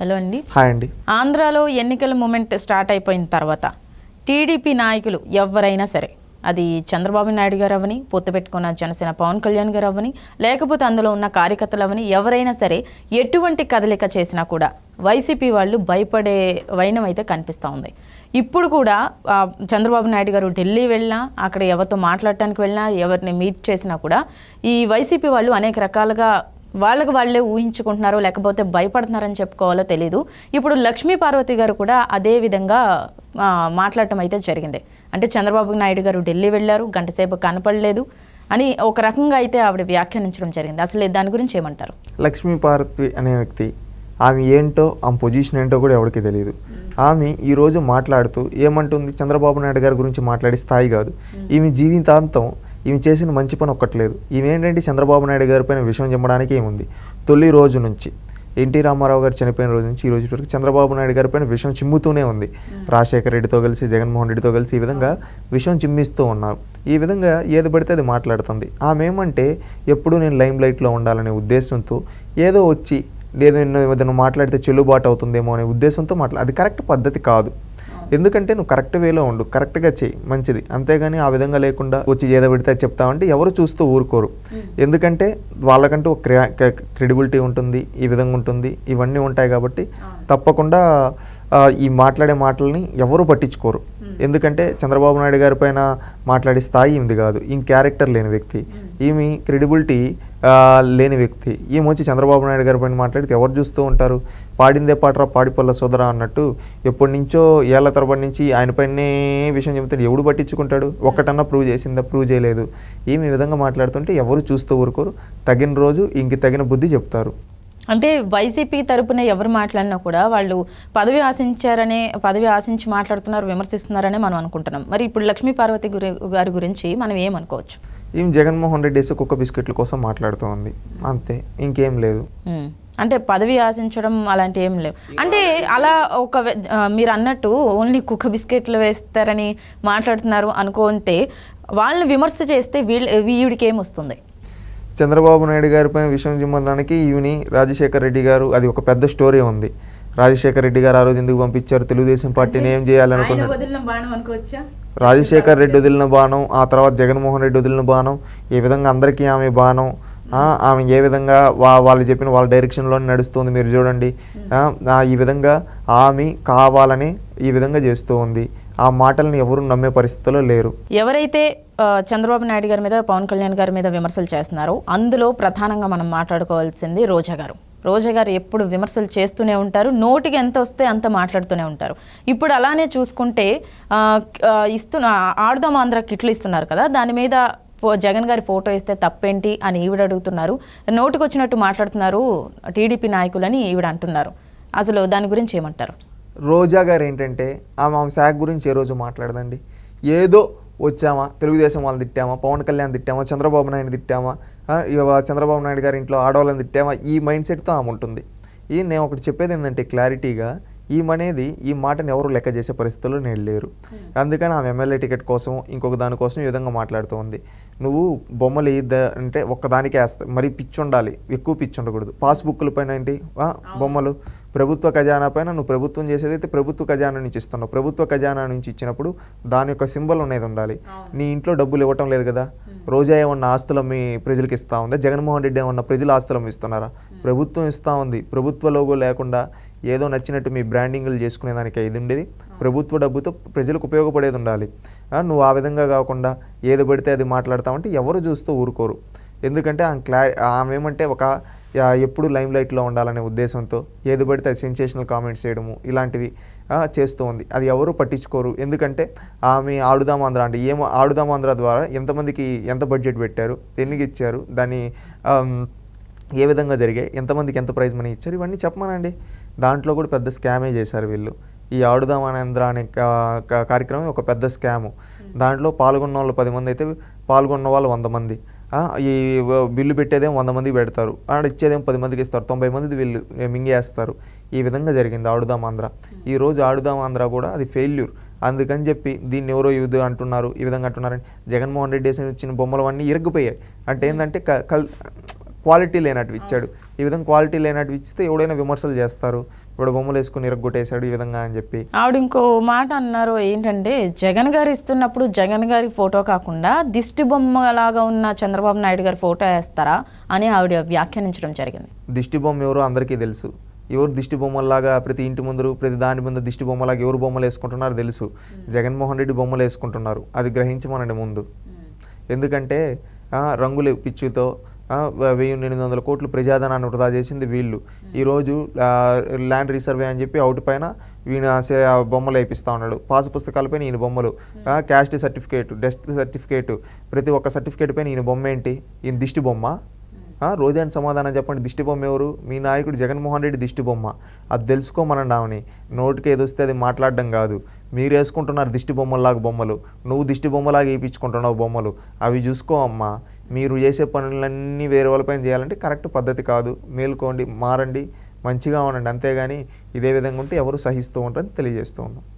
Hello అండి. Hi అండి. ఆంధ్రాలో ఎన్నికల మూమెంట్ స్టార్ట్ అయిపోయిన తర్వాత టీడీపీ నాయకులు ఎవరైనా సరే, అది చంద్రబాబు నాయుడు గారు అవని, పొత్తు పెట్టుకున్న జనసేన పవన్ కళ్యాణ్ గారు అవని, లేకపోతే అందులో ఉన్న కార్యకర్తలు అవని, ఎవరైనా సరే ఎటువంటి కదలిక చేసినా కూడా వైసీపీ వాళ్ళు భయపడే వైనం అయితే కనిపిస్తూ ఉంది. ఇప్పుడు కూడా చంద్రబాబు నాయుడు గారు ఢిల్లీ వెళ్ళినా, అక్కడ ఎవరితో మాట్లాడటానికి వెళ్ళినా, ఎవరిని మీట్ చేసినా కూడా ఈ వైసీపీ వాళ్ళు అనేక రకాలుగా వాళ్ళకి వాళ్ళే ఊహించుకుంటున్నారో లేకపోతే భయపడుతున్నారని చెప్పుకోవాలో తెలీదు. ఇప్పుడు లక్ష్మీ పార్వతి గారు కూడా అదే విధంగా మాట్లాడటం అయితే జరిగింది. అంటే చంద్రబాబు నాయుడు గారు ఢిల్లీ వెళ్ళారు, గంటసేపు కనపడలేదు అని ఒక రకంగా అయితే ఆవిడ వ్యాఖ్యానించడం జరిగింది. అసలు దాని గురించి ఏమంటారు? లక్ష్మీ పార్వతి అనే వ్యక్తి, ఆమె ఏంటో, ఆమె పొజిషన్ ఏంటో కూడా ఎవరికి తెలియదు. ఆమె ఈరోజు మాట్లాడుతూ ఏమంటుంది, చంద్రబాబు నాయుడు గారి గురించి మాట్లాడే స్థాయి కాదు. ఈమె జీవితాంతం ఈమె చేసిన మంచి పని ఒక్కట్లేదు. ఈమె ఏంటంటే చంద్రబాబు నాయుడు గారి పైన విషయం చెప్పడానికి ఏముంది. తొలి రోజు నుంచి ఎన్టీ రామారావు గారు చనిపోయిన రోజు నుంచి ఈ రోజు వరకు చంద్రబాబు నాయుడు గారి పైన విషయం చిమ్ముతూనే ఉంది. రాజశేఖర రెడ్డితో కలిసి, జగన్మోహన్ రెడ్డితో కలిసి ఈ విధంగా విషయం చిమ్మిస్తూ ఉన్నారు. ఈ విధంగా ఏది పడితే అది మాట్లాడుతుంది. ఆమె ఏమంటే ఎప్పుడు నేను లైమ్ లైట్లో ఉండాలనే ఉద్దేశంతో ఏదో వచ్చి ఏదైనా మాట్లాడితే చెల్లుబాటు అవుతుందేమో అనే ఉద్దేశంతో అది కరెక్ట్ పద్ధతి కాదు. ఎందుకంటే నువ్వు కరెక్ట్ వేలో ఉండు, కరెక్ట్గా చెయ్యి, మంచిది. అంతేగాని ఆ విధంగా లేకుండా వచ్చి ఏదో పెడితే చెప్తామంటే ఎవరు చూస్తూ ఊరుకోరు. ఎందుకంటే వాళ్ళకంటూ ఒక క్రెడిబిలిటీ ఉంటుంది, ఈ విధంగా ఉంటుంది, ఇవన్నీ ఉంటాయి. కాబట్టి తప్పకుండా ఈ మాట్లాడే మాటలని ఎవరు పట్టించుకోరు. ఎందుకంటే చంద్రబాబు నాయుడు గారి పైన మాట్లాడే స్థాయి ఈమెది కాదు. ఈమె క్యారెక్టర్ లేని వ్యక్తి, ఈమె క్రెడిబిలిటీ లేని వ్యక్తి. ఈమె వచ్చి చంద్రబాబు నాయుడు గారి పైన మాట్లాడితే ఎవరు చూస్తూ ఉంటారు? పాడిందే పాటరా పాడిపల్ల సోదరా అన్నట్టు ఎప్పటి నుంచో ఏళ్ల తరబడి నుంచి ఆయన పైనే విషయం చెబుతాడు. ఎవడు పట్టించుకుంటాడు? ఒక్కటన్నా ప్రూవ్ చేసిందా? ప్రూవ్ చేయలేదు. ఈమె ఈ విధంగా మాట్లాడుతుంటే ఎవరు చూస్తూ ఊరుకోరు. తగిన రోజు ఇంక తగిన బుద్ధి చెప్తారు. అంటే వైసీపీ తరపున ఎవరు మాట్లాడినా కూడా వాళ్ళు పదవి ఆశించి మాట్లాడుతున్నారు, విమర్శిస్తున్నారనే మనం అనుకుంటున్నాం. మరి ఇప్పుడు లక్ష్మీ పార్వతి గారి గురించి మనం ఏమనుకోవచ్చు? ఈమె జగన్మోహన్ రెడ్డి వేసి కుక్క బిస్కెట్ల కోసం మాట్లాడుతూ ఉంది, అంతే, ఇంకేం లేదు. అంటే పదవి ఆశించడం అలాంటి ఏం లేవు. అంటే అలా మీరు అన్నట్టు ఓన్లీ కుక్క బిస్కెట్లు వేస్తారని మాట్లాడుతున్నారు అనుకుంటే వాళ్ళని విమర్శ చేస్తే వీడికి ఏమొస్తుంది? చంద్రబాబు నాయుడు గారి పైన విషయం చిమ్మడానికి ఈవిని రాజశేఖర రెడ్డి గారు, అది ఒక పెద్ద స్టోరీ ఉంది. రాజశేఖర రెడ్డి గారు ఆ రోజు ఎందుకు పంపించారు, తెలుగుదేశం పార్టీని ఏం చేయాలనుకున్నారు? రాజశేఖర రెడ్డి వదిలిన బాణం, ఆ తర్వాత జగన్మోహన్ రెడ్డి వదిలిన బాణం, ఈ విధంగా అందరికీ ఆమె బాణం. ఆమె ఏ విధంగా వాళ్ళు చెప్పిన వాళ్ళ డైరెక్షన్లోనే నడుస్తుంది. మీరు చూడండి, ఈ విధంగా ఆమె కావాలని ఈ విధంగా చేస్తూ ఉంది. ఆ మాటలను ఎవరు నమ్మే పరిస్థితిలో లేరు. ఎవరైతే చంద్రబాబు నాయుడు గారి మీద, పవన్ కళ్యాణ్ గారి మీద విమర్శలు చేస్తున్నారో అందులో ప్రధానంగా మనం మాట్లాడుకోవాల్సింది రోజా గారు. రోజా గారు ఎప్పుడు విమర్శలు చేస్తూనే ఉంటారు, నోటికి ఎంత వస్తే అంత మాట్లాడుతూనే ఉంటారు. ఇప్పుడు అలానే చూసుకుంటే ఆడుదాం ఆంధ్ర కిట్లు ఇస్తున్నారు కదా, దాని మీద జగన్ గారి ఫోటో ఇస్తే తప్పేంటి అని ఈవిడ అడుగుతున్నారు. నోటికి వచ్చినట్టు మాట్లాడుతున్నారు టీడీపీ నాయకులని ఈవిడ అంటున్నారు. అసలు దాని గురించి ఏమంటారు? రోజా గారు ఏంటంటే ఆమె శాఖ గురించి ఏ రోజు మాట్లాడదండి. ఏదో వచ్చామా, తెలుగుదేశం వాళ్ళని తిట్టామా, పవన్ కళ్యాణ్ తిట్టామా, చంద్రబాబు నాయుడు తిట్టామా, చంద్రబాబు నాయుడు గారి ఇంట్లో ఆడవాళ్ళని తిట్టామా, ఈ మైండ్ సెట్తో ఆమె ఉంటుంది. నేను ఒకటి చెప్పేది ఏంటంటే క్లారిటీగా, ఈమెనేది ఈ మాటను ఎవరు లెక్క చేసే పరిస్థితుల్లో నేను లేరు. అందుకని ఆమె ఎమ్మెల్యే టికెట్ కోసం ఇంకొక దానికోసం ఈ విధంగా మాట్లాడుతూ ఉంది. నువ్వు బొమ్మలు అంటే ఒక్కదానికే వేస్తా, మరి పిచ్చి ఉండాలి, ఎక్కువ పిచ్చి ఉండకూడదు. పాస్బుక్ల పైన ఏంటి బొమ్మలు, ప్రభుత్వ ఖజానా పైన నువ్వు ప్రభుత్వం చేసేదైతే ప్రభుత్వ ఖజానా నుంచి ఇస్తున్నావు. ప్రభుత్వ ఖజానా నుంచి ఇచ్చినప్పుడు దాని యొక్క సింబల్ అనేది ఉండాలి. నీ ఇంట్లో డబ్బులు ఇవ్వటం లేదు కదా. రోజా ఏమన్నా ఆస్తులు మీ ప్రజలకు ఇస్తూ ఉందా? జగన్మోహన్ రెడ్డి ఏమన్నా ప్రజల ఆస్తులు ఇస్తున్నారా? ప్రభుత్వం ఇస్తూ ఉంది. ప్రభుత్వ లోగో లేకుండా ఏదో నచ్చినట్టు మీ బ్రాండింగ్లు చేసుకునేదానికి ఇది ఉండేది. ప్రభుత్వ డబ్బుతో ప్రజలకు ఉపయోగపడేది ఉండాలి. నువ్వు ఆ విధంగా కాకుండా ఏది పడితే అది మాట్లాడతామంటే ఎవరు చూస్తూ ఊరుకోరు. ఎందుకంటే ఆమె ఏమంటే ఎప్పుడు లైమ్ లైట్లో ఉండాలనే ఉద్దేశంతో ఏది పడితే అది సెన్సేషనల్ కామెంట్స్ చేయడము ఇలాంటివి చేస్తూ ఉంది. అది ఎవరు పట్టించుకోరు. ఎందుకంటే ఆమె ఆడుదాం ఆంధ్ర అంటే ఆడుదాం ఆంధ్ర ద్వారా ఎంతమందికి ఎంత బడ్జెట్ పెట్టారు, ఎన్నికి ఇచ్చారు, దాన్ని ఏ విధంగా జరిగాయి, ఎంతమందికి ఎంత ప్రైజ్ మనీ ఇచ్చారు, ఇవన్నీ చెప్పమనండి. దాంట్లో కూడా పెద్ద స్కామే చేశారు వీళ్ళు. ఈ ఆడుదాం ఆంధ్ర అనే కార్యక్రమం ఒక పెద్ద స్కాము. దాంట్లో పాల్గొన్న వాళ్ళు 10 మంది అయితే పాల్గొన్న వాళ్ళు 100 మంది. ఈ బిల్లు పెట్టేదేమో 100 మందికి పెడతారు, ఇచ్చేదేమో 10 మందికి ఇస్తారు, 90 మంది వీళ్ళు మింగేస్తారు. ఈ విధంగా జరిగింది ఆడుదాం ఆంధ్ర. ఈరోజు ఆడుదాం ఆంధ్ర కూడా అది ఫెయిల్యూర్. అందుకని చెప్పి దీన్ని ఎవరో ఇది అంటున్నారు, ఈ విధంగా అంటున్నారని జగన్మోహన్ రెడ్డి ఇచ్చిన బొమ్మలు అన్నీ ఇరగ్గిపోయాయి. అంటే ఏంటంటే క్వాలిటీ లేనట్టు ఇచ్చాడు. ఈ విధంగా క్వాలిటీ లేనట్టు ఇస్తే ఎవడైనా విమర్శలు చేస్తారు. ఇప్పుడు బొమ్మలు వేసుకుని ఇరగొట్టేశాడు ఈ విధంగా అని చెప్పి. ఆవిడ ఇంకో మాట అన్నారు ఏంటంటే, జగన్ గారు ఇస్తున్నప్పుడు జగన్ గారి ఫోటో కాకుండా దిష్టి బొమ్మలాగా ఉన్న చంద్రబాబు నాయుడు గారి ఫోటో వేస్తారా అని ఆవిడ వ్యాఖ్యానించడం జరిగింది. దిష్టి బొమ్మ ఎవరో అందరికీ తెలుసు. ఎవరు దిష్టి బొమ్మలాగా ప్రతి ఇంటి ముందు ప్రతి దాని ముందు దిష్టి బొమ్మలాగా ఎవరు బొమ్మలు వేసుకుంటున్నారో తెలుసు. జగన్మోహన్ రెడ్డి బొమ్మలు వేసుకుంటున్నారు, అది గ్రహించమనండి ముందు. ఎందుకంటే రంగుల పిచ్చుతో 1800 కోట్లు ప్రజాధనాన్ని వృధా చేసింది వీళ్ళు. ఈరోజు ల్యాండ్ రీసర్వే అని చెప్పి అవుట్ పైన ఈయన బొమ్మలు వేపిస్తూ ఉన్నాడు. పాసు పుస్తకాలపైన ఈయన బొమ్మలు, క్యాస్ట్ సర్టిఫికేట్, డెత్ సర్టిఫికేట్, ప్రతి ఒక్క సర్టిఫికేట్ పైన ఈయన బొమ్మ ఏంటి? ఈయన దిష్టి బొమ్మ? రోజాని సమాధానం చెప్పండి. దిష్టి బొమ్మ ఎవరు? మీ నాయకుడు జగన్మోహన్ రెడ్డి దిష్టి బొమ్మ. అది తెలుసుకోమనండి ఆమెని. నోటికి ఏదొస్తే అది మాట్లాడడం కాదు. మీరు వేసుకుంటున్నారు దిష్టి బొమ్మలాగా బొమ్మలు, నువ్వు దిష్టి బొమ్మలాగా వేయించుకుంటున్నావు బొమ్మలు. అవి చూసుకో అమ్మా. మీరు చేసే పనులన్నీ వేరే వాళ్ళపైన చేయాలంటే కరెక్ట్ పద్ధతి కాదు. మేలుకోండి, మారండి, మంచిగా ఉండండి. అంతేగాని ఇదే విధంగా ఉంటే ఎవరు సహిస్తూ ఉంటారని తెలియజేస్తూ ఉన్నాం.